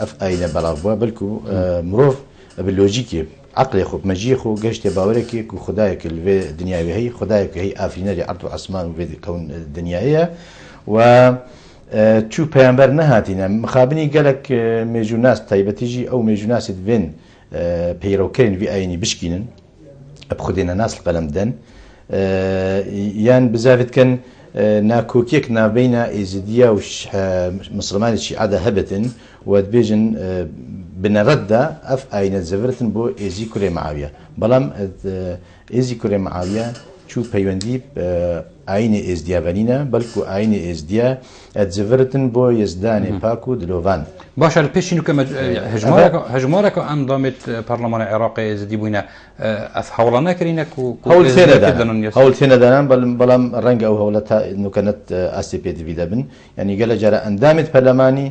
[SPEAKER 2] ئەف ئاینە بەڵاو بووە بەلکو مرۆڤ بلۆژیکی عقلی خۆ مەژیە خۆ گەشتێ باوەرێکێک و خدایەک لێ دنیاوی هەی خدایەک هەی ئافرینەری عەرد و ئەسمان و کەون دنیاەیە و چوو پەیامبەر نەهاتینە مخابنی گەلک مێژووناس تایبەتیژی ئەو مێژووناست بێن پەیڕەوکەرن وی ئاینی بشکینن بخودێنە ناس قەلەم دەن یان بزافتکەن ناکۆکیەک نابینە ئێزدیە و مسلمانێکی عادە هەبێتن و دبێژن بنەڕەتدا ئەف ئاینە زەڤرتن بۆ ئێزی کوڕێ مەعاویە بەڵام ئێزی کوڕێ مەعاویە چوو پەیوەندی ئاینی ئێزدیابەنینە بەلکو ئاینی ئێزدیە ئەتزەڤرتن بۆ یزدانێ پاک و دلۆڤان
[SPEAKER 1] باشە پێشین وکە هەژمارەکە ئەندامێت پەرلەمانی عێراقی ئێزدی بووینە ئەف هەوڵە نەکرینە
[SPEAKER 2] هەوڵ تێنەدانان بەڵام ڕەنگە ئەو هەوڵە تا نوکەنەت ئاستی پێدەوی دەبن یعنی گەلە جارە ئەندامێت پەرلەمانی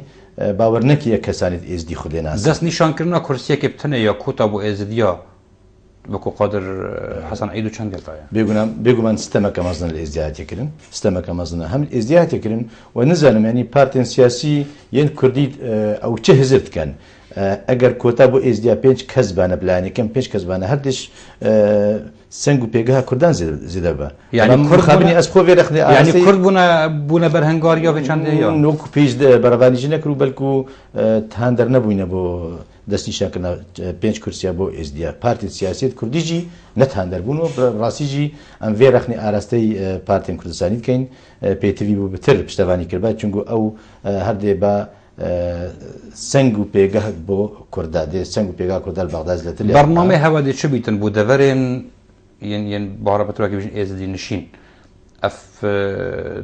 [SPEAKER 2] باوەڕ نەکیە کەسانێت ئێزدی خودێ ناس
[SPEAKER 1] دەست نیشانکردنا کورسیەکی بتنە یا کۆتا بۆ ئێزدیە وەکو قادر حەسەن عەید و چەند گەڵتایە
[SPEAKER 2] بێگومان ستەمەکە مەزنە لە ئێزدیاتێکردن ستەمەکە مەزنە هەم ئێزدیاتێکردن و نزانم ینی پارتێن سیاسی یەن کوردی ئەو چه هزر بکەن ئەگەر کۆتا بۆ ئێزدیا 5 کەس بانە بلایەنەکەم 5 کەس بانە هەردش سنگ و پێگەها کوردان زیدە بە
[SPEAKER 1] يعني
[SPEAKER 2] خابنی ئەس خۆ وێرەخنێ
[SPEAKER 1] يعني كرد بونا برهنگاریا به چند یا
[SPEAKER 2] نوکو پێش بەڕەوانیژی نەکرد بەلکو تان دەرنەبووینە بۆ دەستنیشانکردن 5 کورسیا بۆ ئێزدیا پارتی سیاسیت کوردیجی نەتان دەربوون و ڕاستیجی ئەم وێرەخنی ئاراستەی پارتین کوردستانی بکەین پێتوی بوو بتر پشتەوانی کردبات چونگو ئەو هەردێ بە سنگ و پێگە بۆ کووردا دێ سنگ و پێگا کوردال بەغداد لەتر
[SPEAKER 1] برنامه هوا دي چه بیتن بو دەڤەرێن ين بارا بتوكي بيجن ازدي نشين اف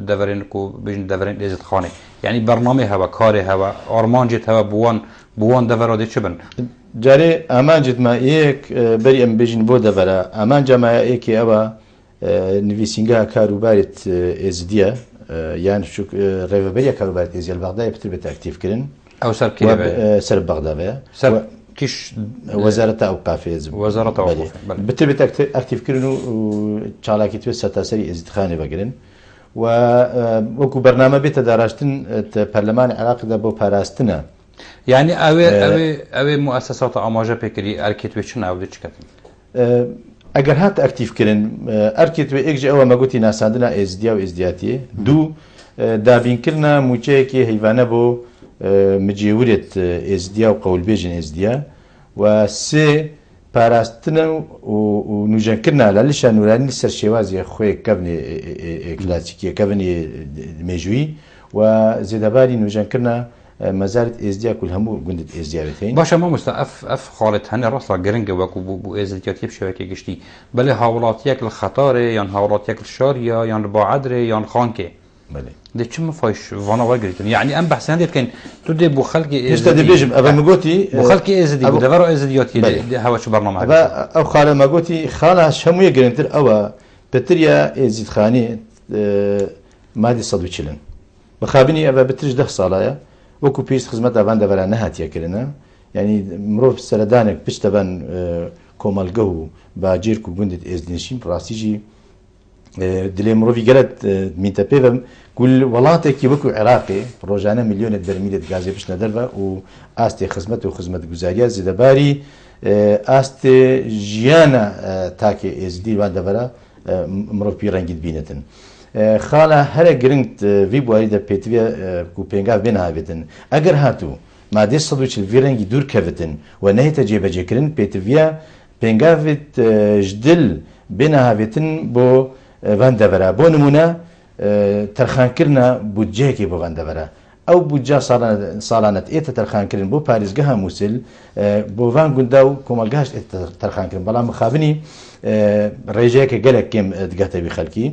[SPEAKER 1] دەڤەرێن کو بيجن دەڤەرێن ازد خانه يعني برنامه هوا كاري هوا ارمانجت هوا بوان دەڤەرا دي چه بن
[SPEAKER 2] جاري امانجت ما يك بري ام بيجن بو دەڤەرە امانجا ما يك اوا نويسينغا كاروبارت ازديا يعني شو ريفبريا كاروبارت ازديا البغداد بتر بتاكتيف كرن
[SPEAKER 1] او سر كده
[SPEAKER 2] سر بغداد
[SPEAKER 1] سر كيش
[SPEAKER 2] وزارة أوقاف
[SPEAKER 1] وزارة أوقاف
[SPEAKER 2] بتربط أكتيف كرنو وشالاكي توي ستاسري إزدخاني بقرن وكو برنامج بتدارجتن برلمان العراق ده بو باراستنا
[SPEAKER 1] يعني أوي مؤسسات أماجة بكري أركيت ويشن أو ديش كتن
[SPEAKER 2] أجر هات أكتيف كرن أركيت ويجي أول ما قلتي ناساندنا إزديا وإزدياتي دو دابين كرنا موجيكي هيفانا بو مجيورت ازديا وقول بيجن ازديا وسي باراستنا ونجنكرنا لالشان نوراني سرشيوازي خوي كابني كلاسيكي كابني ميجوي وزيدابالي نجنكرنا مزارت ازديا كل همو قندت ازديا بتين
[SPEAKER 1] باشا ما اف خالد هني راسلا جرنج وكو بو ازديات بشبكه گشتي بل هاولاتيك الخطار يعني هاولاتيك الشاريه يعني باعدر يعني خانكي
[SPEAKER 2] بله
[SPEAKER 1] ده چم فاش وانا واجريتن يعني ام بحثان ديت كان تودي بو خلق
[SPEAKER 2] ازدي دي بيجم ابا مغوتي
[SPEAKER 1] بو خلق ازدي بو دفرو ازدياتي هوا شو برنامج
[SPEAKER 2] ابا او خاله مغوتي خاله شمو يجرنتر او بتريا ازيد خاني مادي صدوچلن بخابني ابا بترج ده صالايا وكو بيس خدمت ابان دبر نهات يكرنا يعني مروف سردانك بشتبان كومالغو باجير كو بندت ازدنشين براسيجي دلي مروفي قالت ميتا بيفم كل ولاتك يبكو عراقي روجانا مليون برميل غازي باش ندربا و استي خدمت و خدمت گزاريا زيدباري استي جيانا تاكي از دي وان دبرا مروفي رنگيت بينتن خاله هر گرنت في بواري د بيتويا كو بينغا بينها بيتن اگر هاتو ما دي صدوچ الفيرنگي دور كفتن و نهيت جيبه جكرن بيتويا بينغا فيت جدل بينها بيتن بو وان دەبەرە بۆ نمونە تەرخانکردنە بودجەیەکی بۆ وان دەبەرە ئەو بودجە ساڵانەت ئێتە تەرخانکردن بۆ پارێزگەها مووسل بۆ وان گوندا و کۆمەلگاش تەرخانکردن بەڵام مخابنی ڕێژەیەکە گەلێک کێم دگاتەوی خەلکی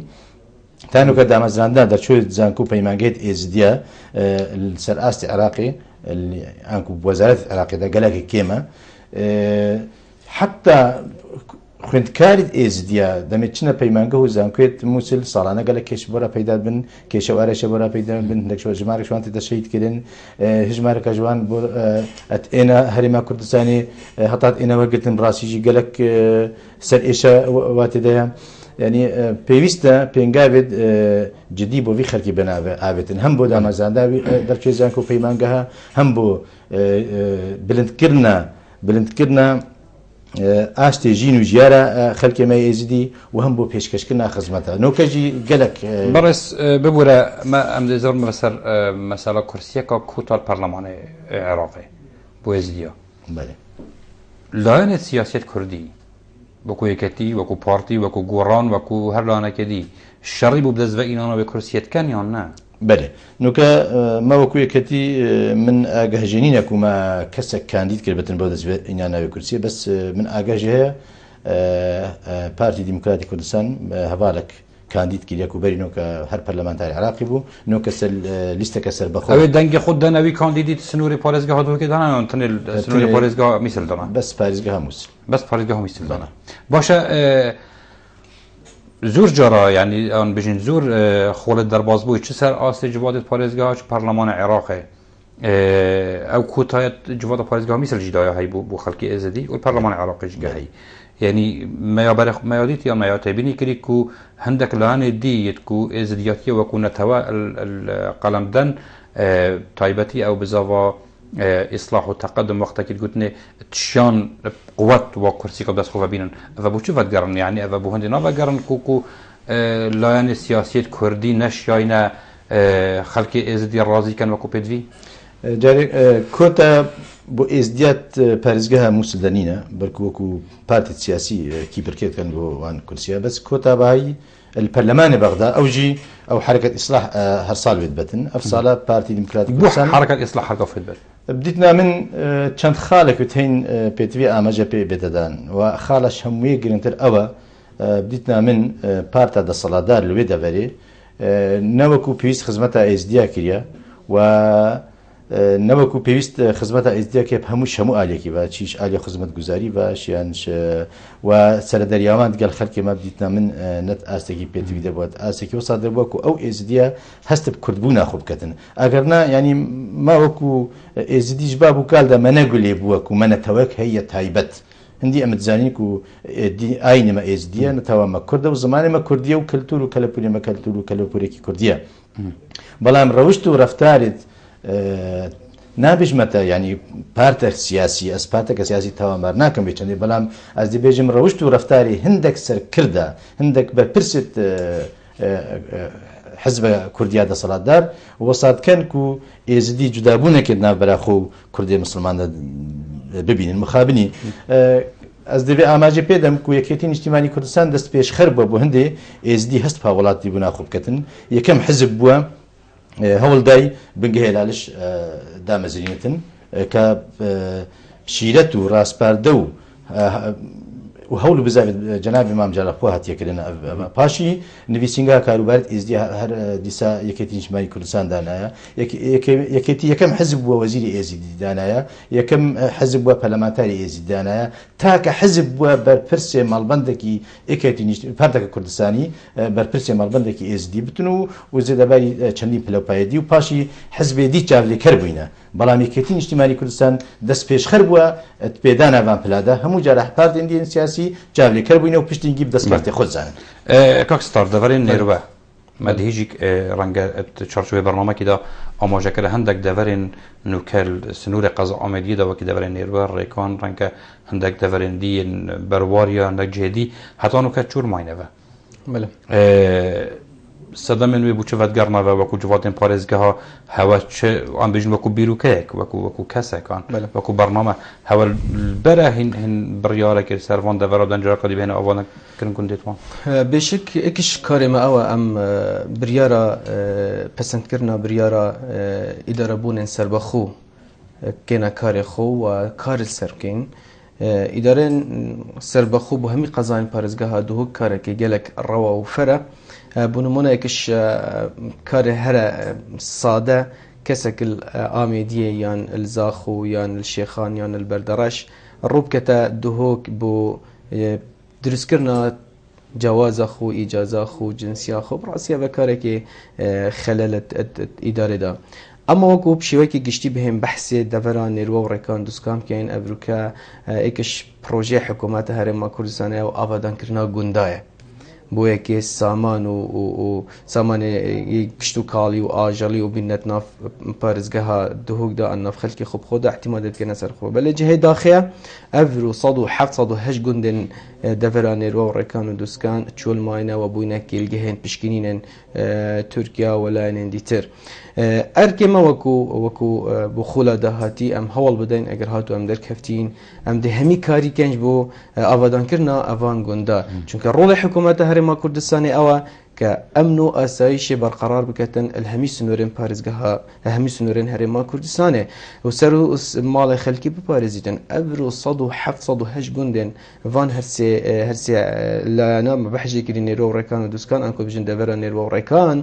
[SPEAKER 2] تانوکە دامەزراندان دەرچوێت زانکو پەیمانگەیت ئێزدیە سەر ئاستی عراقی ئەنکو وەزارەت عراقیدا گەلێکی کێمە حتا خوێندکاریت ئێزدیا دەمێت چنە پەیمانگە و زانکوێت مووسل ساڵانە گەلە کێش بۆرە پەیدا بن کێشە و ئارێشە بۆرە پەیدا بن ژمارە شوان دەشەید کردن ژمارەکە جوان بۆ ئێنە هەرێما کوردستانی هەتات ئێنەوە گرتن ڕاستیژی گەلک سەر ئێشە واتێدایە یعنی پێویستە پێنگاوێت جدی بۆ وی خەرکی بەناوێ ئاوێتن هەم بۆ دامەزانداوی دەرچێ زانکۆ و پەیمانگەها هەم بۆ بلندکردنە ئاشتێ ژین و ژیارە خەلکێمە ئێزدی و هەم بۆ پێشکەشکردنا خزمەتە نۆکەژی گەلک
[SPEAKER 1] بەڕێز ببوورە ئەم زۆر بەسەر مەسەلە کورسیەکە کوتال پەرلەمانی عێراقی بۆ ئێزدیە لایەنێت سیاسەت کوردی وەکو یەکەتی وەکو پارتی وەکو گۆڕان وەکو هەر لایەنێکە دی شەڕی بۆ بدەستبە ئینانەوەی کورسیەتکەن یان نا
[SPEAKER 2] بله نوکە مەوەکو یەکەتی من ئاگەهژێنینەک و ما کەسێک کاندید کرد بتن بۆ دەستبێت ئینان ناوی کورسیە بەس من ئاگەژی هەیە پارتی دیموکراتی کوردستان هەواڵک کاندید کردیەک و بەری نۆکە هەر پەرلەمانتاری عراقی بوو نۆکە لیستەکە سەر بەخۆ
[SPEAKER 1] ئەوێ دەنگی خۆت دەنەوی کاندیدیت سنووری پارێزگا هاتووەکە دانا تەنێ سنووری پارێزگا میسل دانا
[SPEAKER 2] بەس پارێزگا هەمووس
[SPEAKER 1] بەس پارێزگا میسل دانا باشە زور جارا يعني آن بجين زور خولد درباز بوي چه سر آسل جواد پارێزگاهاش پارلمان عراقه او كوتايت جواد پارێزگاه مثل جدايا هاي بو خلقي ازدي والبرلمان العراقي جاي يعني ما ياديت يا ما يعتبرني كريكو هندك لان ديت كو ازدياتيه وكو نتوا القلمدن تايبتي او بزاوا اصلاح وتقدم وقتك تقولني تشان قوة وكرسي قبل خوفا بينن فبو شو فدقرن يعني فبو هندي نافا قرن كوكو لا يعني سياسية كردي نش ياينا خلقي ازدي الرازي كان وكو بيدفي
[SPEAKER 2] جاري كوتا بو ازديات بارزگاه مسلمانين بركوكو بارتي سياسي كي بركيت كان وان كرسيا بس كوتا باي البرلمان بغداد او حركه اصلاح هرصال بيتبتن افصاله بارتي ديمقراطيك
[SPEAKER 1] حركه اصلاح حركه فيتبت
[SPEAKER 2] بديتنا من چند خالك وتين بيتفي اماجا بي بيتدان وخالش هموي جرينتر اوا بديتنا من بارتا د صلادار الويدا فري نوكو بيس خدمتها اس دي كريا و نوكو بيست خدمتها اس دي كي بهموش همو عليكي با تشيش علي خدمت گزاري باش يانش و سردريامان قال خلكي ما بديتنا من نت استكي بيتفي دبوت استكي وصادر بوكو او اس دي هست بكردبونا خوب كتن اگرنا يعني ما وكو اس دي جبابو قال ده منقولي بوكو من توك هي تايبت هندي امتزانيكو دي اين ما اس دي نتوا ما كرد وزمان ما كرديه وكلتور وكلبوري ما كلتور وكلبوري كي كرديه بلام روشتو رفتارت نابج متى يعني بارتر سياسي اسباتك سياسي توا مرناكم بيچندي بلام از دي بيجم روشتو رفتاري هندك سر كردا هندك ببرست حزب كرديا دا صلادار وصاد كان كو ازدي جدابونه كدنا براخو كردي مسلمان ببینن مخابنی از دوی آماجی پیدم که یکیتین اجتماعی کردستان دست پیش خرب بو هنده از دی هست پاولات دی بنا خوب کتن یکم حزب بو هول دای بنگه هلالش دام زرینتن که شیرت و راسپاردو و هول بزاف جناب امام جلال هات يكرنا باشي نفيسينغا كاروبارت ازدي هر ديسا يكتي اجتماعي كردستان دانايا يكتي يكم حزب ووزير ازدي دانايا يكم حزب وبرلمانتاري ازدي دانايا تاك حزب وبربرسي مالبندكي يكتي بارتك كردستاني بربرسي مالبندكي ازدي بتنو وزيد باي چندي بلوبايدي وباشي حزب دي چاولي كربوينا بەڵام یەکێتین نیشتیمانی کوردستان دەست پێشخەر بووە پێدانا وان پلادا هەموو جارە پارتێن دیێن سیاسی جاولێکەر بووینە و پشتینگی بدەست پارتی خۆت زانن
[SPEAKER 1] کاکستار دەڤەرێن نێروە مەدهیژی ڕەنگە چارچوبێ بەرنامەکیدا ئاماژەکەرە هەندێک دەڤەرێن نوکەل سنوورە قەزا ئامێدیەدەوەکی دەڤەرێن نێروە ڕێکان ڕەنگە هەندێک دەڤەرێن دیێن بەرواریە هەندێک جێدی هەتا نوکە چور ماینەوە سەدەمێن وێ بوو چ ڤەتگەڕنەوە وەکو جواتێن پارێزگەها هەوە ئەم بێژن وەکو بیرروکەیەک وەکو کەسێکان وەکو بەرنامە هەوە بەرە هین بڕیارێکی سەروان دەڤەرە دەنجارەکە دیبێنە ئەوانەکردن کون دێتوان
[SPEAKER 3] بێشک ئێکیش کارێمە ئەوە ئەم بریارە پەسەندکردنا بریارە ئیدارەبوونێن سەربەخۆ کێنە کارێ خۆ و کارت سەر بکەین ئیدارێن سەربەخۆ بۆ هەمی قەزایین پارێزگەها دوو کارێکی گەلێک ڕەوە و فەرە بونمونەیەکش کار هەرە سادە کەسێک ئامێدیە یان الزاخ و یان الشێخان یان البەردەڕەش ڕووبکەتە دهۆک بۆ دروستکردنا جیاوازەخ و ئیجازەخ و جنسیاخ و بڕاستیە بە کارێکی خەلەلت ئیدارێدا ئەمە وەکو پشیوەیەکی گشتی بهێن بەحسێ دەڤەران نێروە و ڕێکان دووسکام بکەین ئەڤروکە ئێکش پرۆژێ حکوومەتە هەرێما کوردستانەیە و ئاوادانکردنا گوندایە بۆ یەکێ سامان و سامانێ گشت و کاڵی و ئاژەڵی و بینەت ناف پارێزگەها دهۆکدا ئەن ناف خەلکی خوب خۆدا احتیمال دەکەنە سەر خۆ بەلێ جهەیە داخەیە ئەڤر و 1970 گوندên دەڤەران نێروە و ڕێکان و دووسکان چۆل ماینەوە بووینە کێلگەهێن پشکنینێن تورکیا وەلایەنێن دیتر ئەرکێمە وەکو بۆ خۆلا داهاتی ئەم هەوڵ بدەین ئەگەر هاتو ئەم دەرکەفتین ئەم دە هەمی کاری کەنج بۆ ئاوادانکردنا ئەوان گوندا چونکە ڕۆڵی حکوومەتە هەرێما کوردستانی ئەوە کە ئەمن و ئاسایشی بەرقەرار بکەتن هەمی سنوورێن پارێزگەها هەمی سنوورێن هەرێما کوردستانێ و سەر و ماڵی خەلکی بپارێزیتن ئەڤر و 1970 گوندێن وان هەرسێ لایەنە بەحژێکی نێرۆ و ڕێکان و دووسکان ئەنکۆ بژن دەڤەرە نێرۆ و ڕێکان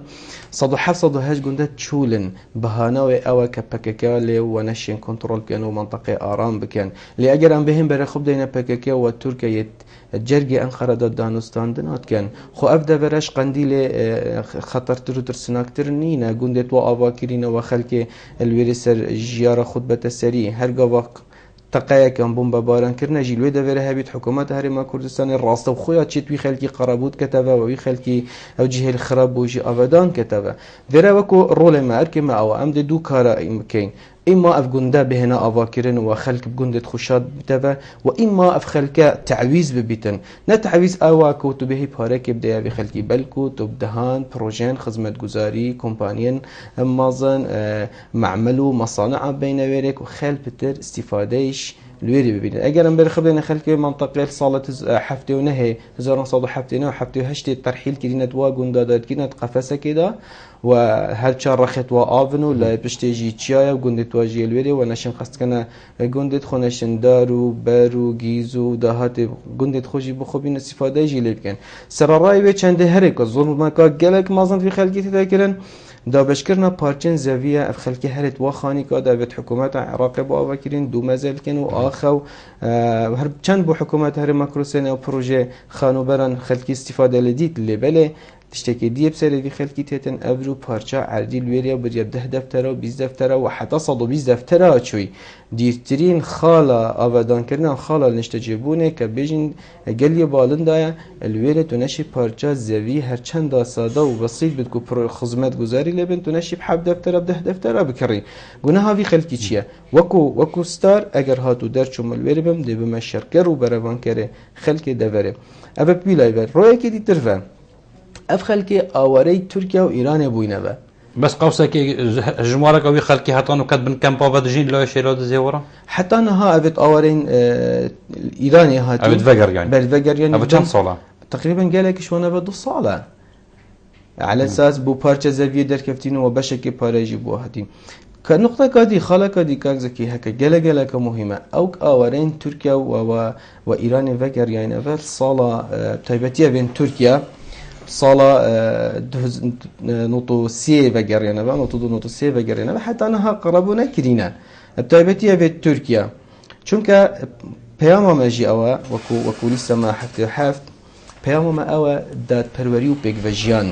[SPEAKER 3] 1970 گوندە چولن بەهانەوەی ئەوە کە پەکەکە لێ و نەشێن کۆنتڕۆل بکەن و منتەقەی ئارام بکەن لێ ئەگەر ئەم بهێن بەرە خوب دەینە پەکەکە و تورکە جەرگی ئەنقەرەدا دانوستاندن هاتکەن خۆ ئەف دەڤەرەش قەندیلێ خەتەرتر و ترسناکتر نینە گوندێت وە ئاواکرینەوە خەلکێ لێرە سەر ژیارە خود بەتە سەری هەرگاوە تەقەیەکەم بووم بە بارانکردنە ژی لێ دەوێرە هەبیت حکوومەت هەرێما کوردستانی ڕاستە و خۆیان چێتوی خەلکی قەرەبوت کەتەوەوی خەلکی ئەو جیهێل خراپ بۆژی ئاوادان کەتەوە دێرە وەکو ڕۆڵێمە ئەرکێمە ئەوە ئەم دێ دوو کارە بکەین إما أف جندا بهنا أفاكرن وخلق بجندة خشاد بتبا وإما أف خلق تعويز ببيتن نتعويز أوا كوتو به بارك بدأ بخلقي بلكو تبدهان بروجين خدمة جزاري كومبانيين مازن معملو مصانع بين ويرك وخل بتر استفادهش الويري ببين اگر ام برخبنا خلك منطقه صاله حفتي ونهي 1970 وحفتي هشتي الترحيل كدينا دوا جندادات كدينا قفسه كده وهل شان رخت وافنو لا بشتيجي تشايا وجندت واجي الويري ونشن قصد كنا جندت خونشن دارو بارو جيزو دهات جندت خوجي بخوبين استفاده يجي لبكن سراراي و چنده هرك ظلم ما قالك مازن في خلقي تذكرن دا بشكرنا بارچن زاوية اف خلقي هرت وخاني كا داوت حكومات عراق با وكرين دو مازال كانوا اخو هر چند بو حكومات هر ماكروسين او بروجي خانو بران خلقي استفاده لديت اللي بله تشتكي دي بسر في خلقي تيتن ابرو بارچا عردي الويريا بريا 10 دفتر و 20 دفتر وحتى صدو 20 دفتر چوي ديرترين خالا ابدان كرنا خالا نشتجبونه كبيجن قال بالندا الويرة تنشي بارچا زوي هر چند ساده و بسيط بدكو خدمات گزاري لبن تنشي بحب دفتر ب 10 دفتر بكري گناها في خلقي چيا وكو ستار اگر هاتو درچوم الويرة بم دي بما شركر و بروان كره خلقي دفره ابا بيلاي بر روي كدي ترفا اف خلقي اواري تركيا و ايران بوينه با
[SPEAKER 1] بس قوسك جمارك او خلقي هاتانو كتبن كامبا بدجين لو شيلود زيورا
[SPEAKER 3] حتى انها ابت اورين ايراني هاتو
[SPEAKER 1] ابت فجر يعني
[SPEAKER 3] بالفجر يعني
[SPEAKER 1] ابت كم صاله
[SPEAKER 3] تقريبا قالك شو انا بدو صاله على اساس بو بارچا زاويه دركفتين وبشكي باريجي بو هاتين كنقطه كادي خلق كادي كاكزكي هكا جلا مهمه او اورين تركيا وايران فجر يعني افل صاله تايبتيه بين تركيا صاله نوتو سي فجرينا بقى نوتو سي فجرينا حتى انها قربونا كرينا بتايبتي في تركيا چونك بياما ماجي اوا وكو لسه ما حفت بياما ما اوا داد پروریو بيك فجيان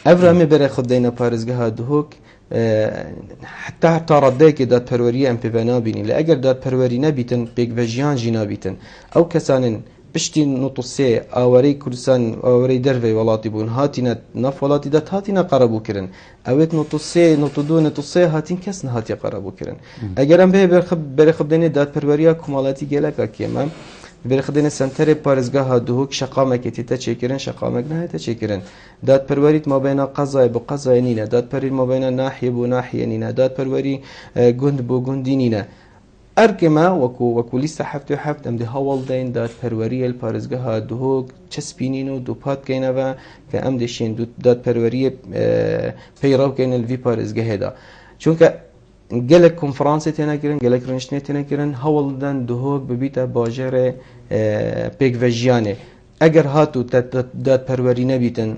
[SPEAKER 3] افرامي بره خدينا بارزگاه دهوك حتى رديك داد پروری ام بنا بيني لاجر داد پروری نبيتن بيك فجيان جينا بيتن او كسانن بشتي نوتوسي اوري كردستان اوري درفي ولاتي بون هاتينا نف ولاتي دات هاتينا قربو كرن اويت نوتوسي نوتودو نوتوسي هاتين كس هاتي قربو كرن اگرم به برخب دني دات پروريا كمالاتي گلك كيما برخب دني سنتر پارزگاه دوك شقامك تيتا چيكرن شقامك نه تا چيكرن دات پروريت ما بين قضايا بقضايا نينا دات پروري ما بين ناحيه بو ناحيه نينا دات پروري گند بو گندي نينا اركما وكو لسه حفت ام دي هاول دين دات پروری الپارزگاه دوك چسبينينو دو پات كينا و كام دي شين دات پروری پیراو كين الفي پارزگاه دا چونك گلک کنفرانس تینا کرن گلک رنشنه تینا کرن هاول دن دوك ببيتا باجر بيك وجيانه اگر هاتو دات پروری نبيتن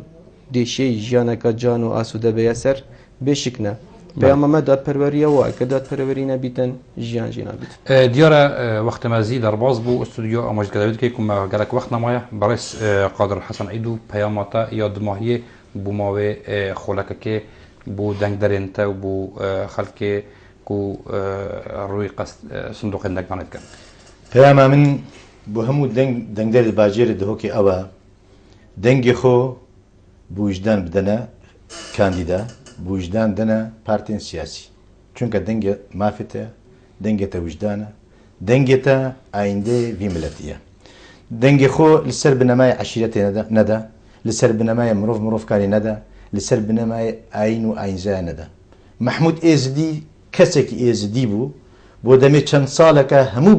[SPEAKER 3] دي شي جانكا جانو اسوده بيسر بشكنا بياما ما داد پروریه و اگه داد پروری نبیتن جیان جینا بیت
[SPEAKER 1] دیاره وقت مازی در باز بو استودیو اماجد کداوید که کم گلک وقت نمایه برایس قادر الحسن عیدو پیاماتا یاد ماهیه بو ماوی خولک که بو دنگ درین تا و بو خلک کو روی قصد صندوق دنگ نانید کن
[SPEAKER 2] پیاما من بو همو دنگ در باجیر دهو که اوا دنگ خو بو وجدان بدنا کاندیدا بوجدان دنا بارتين سياسي چونك دنگه مافته دنگه وجدانه دنگه آینده في ملتيه دنگه خو لسر بنماي عشيرتي ندا لسر بنماي مروف كاني ندا لسر بنماي آين و آينزا ندا محمود ازدي كسك ازدي بو دمي چند سالك همو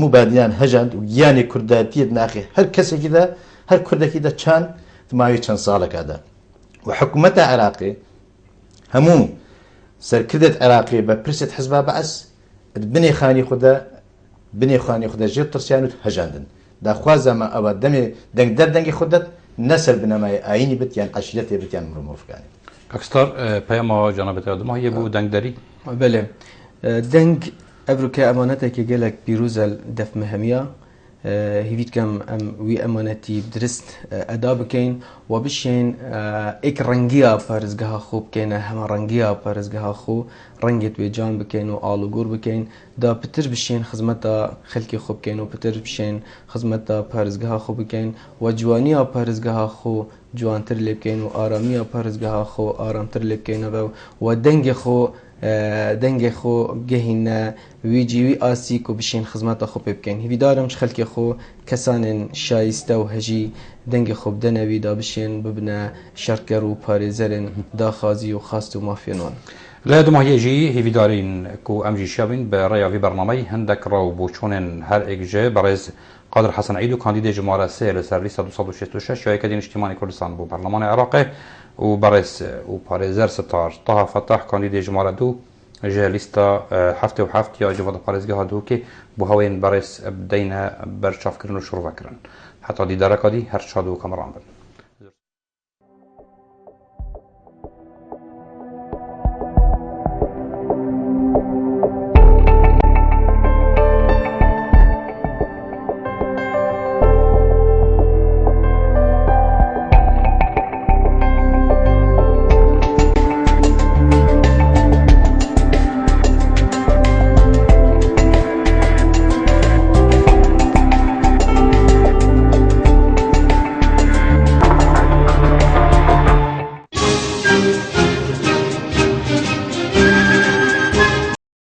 [SPEAKER 2] بادينان هجند و گياني كرداتيت ناخي هر كسك دا هر كردكي دا چند تماوي چند سالك دا وحكومة عراقي همو سركردت عراقي ببرسة حزبها بعث بني خاني خدا جيب ترسيانو هجاندن دا خوازا ما أبا دمي دنگي خدت نسل بنماي آيني بت يعني عشيرتي بت يعني مرموفقاني
[SPEAKER 1] اكستار پیاما جانبت یادم هایی بو دنگ داری؟
[SPEAKER 3] بله دنگ افروكا امانتك جالك بيروزل دف مهمية هيفيت كم وي امانتي بدرست اداب كين وبشين اك رنگيا پارزگاه خوب كين هم رنگيا پارزگاه خو رنگت وي جان بكين و آلو گور بكين دا پتر بشين خدمتا خلقي خوب كين و پتر بشين خدمتا پارزگاه خوب بكين و جوانيا پارزگاه خو جوانتر لبكين و آراميا پارزگاه خو آرامتر لبكين و دنگ خو دنگ خو گهین وی جیوی آسی کو بشین خدمت خو بکن هیوی دارم چ خلک خو کسان شایسته و هجی دنگ خوب دنوی دا بشین ببنه شرکر و پارێزەرن داخازی و خاست و مافێنۆن
[SPEAKER 1] لا دماهيجي هي دارين كو امجي شابين برأي في برنامج هندك راو بوشونن هر اججه برز قادر حسن عيد وكانديد جمهورية سيل سرليس 266 شوية كدين اجتماعي كردستان بو برلمان العراقي وبرز وباريزر ستار طه فتح كانديد جمهورية دو جه ليستا هفته وهفته يا جواد باريزگاه دو كي بو هوين برز بدينا برشاف كرن وشروع كرن حتى دي دركه دي هر شادو كامران